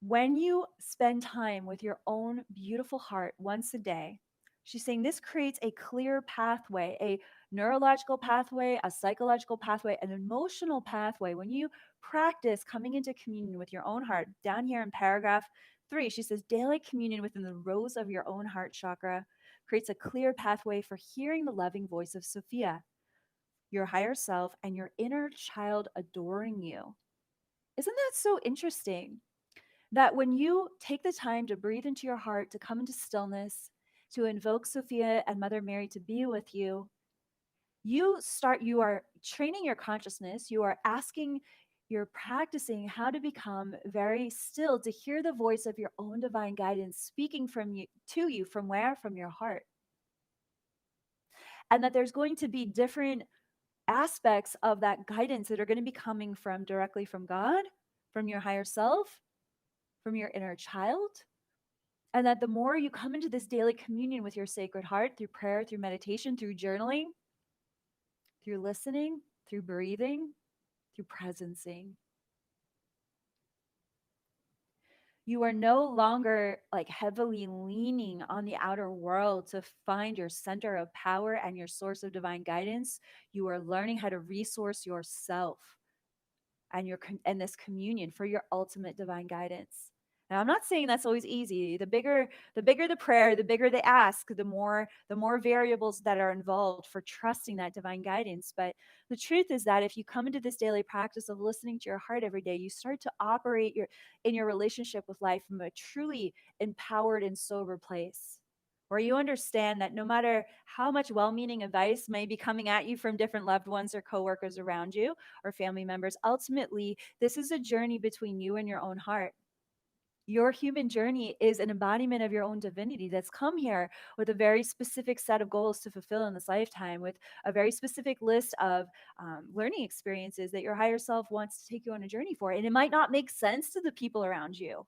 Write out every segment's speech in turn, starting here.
When you spend time with your own beautiful heart once a day, she's saying this creates a clear pathway, a neurological pathway, a psychological pathway, an emotional pathway. When you practice coming into communion with your own heart, down here in paragraph 3, she says daily communion within the rose of your own heart chakra creates a clear pathway for hearing the loving voice of Sophia, your higher self, and your inner child adoring you. Isn't that so interesting? That when you take the time to breathe into your heart, to come into stillness, to invoke Sophia and Mother Mary to be with you, you are training your consciousness, you are asking, you're practicing how to become very still, to hear the voice of your own divine guidance speaking from you to you from where? From your heart. And that there's going to be different aspects of that guidance that are going to be coming from directly from God, from your higher self, from your inner child. And that the more you come into this daily communion with your sacred heart through prayer, through meditation, through journaling, through listening, through breathing, through presencing, you are no longer like heavily leaning on the outer world to find your center of power and your source of divine guidance. You are learning how to resource yourself and and this communion for your ultimate divine guidance. Now, I'm not saying that's always easy. The bigger the prayer, the bigger the ask, the more variables that are involved for trusting that divine guidance. But the truth is that if you come into this daily practice of listening to your heart every day, you start to operate in your relationship with life from a truly empowered and sober place, where you understand that no matter how much well-meaning advice may be coming at you from different loved ones or coworkers around you or family members, ultimately, this is a journey between you and your own heart. Your human journey is an embodiment of your own divinity that's come here with a very specific set of goals to fulfill in this lifetime, with a very specific list of learning experiences that your higher self wants to take you on a journey for. And it might not make sense to the people around you.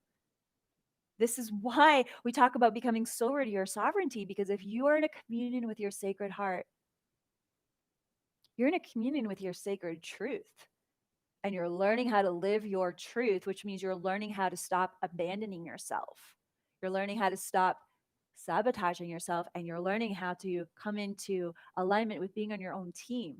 This is why we talk about becoming sober to your sovereignty, because if you are in a communion with your sacred heart, you're in a communion with your sacred truth. And you're learning how to live your truth, which means you're learning how to stop abandoning yourself. You're learning how to stop sabotaging yourself, and you're learning how to come into alignment with being on your own team,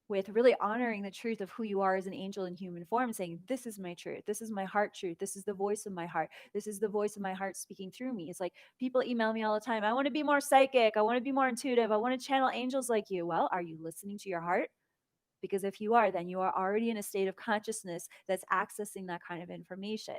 with really honoring the truth of who you are as an angel in human form, saying, this is my truth. This is my heart truth. This is the voice of my heart. This is the voice of my heart speaking through me. It's like people email me all the time. I want to be more psychic. I want to be more intuitive. I want to channel angels like you. Well, are you listening to your heart? Because if you are, then you are already in a state of consciousness that's accessing that kind of information.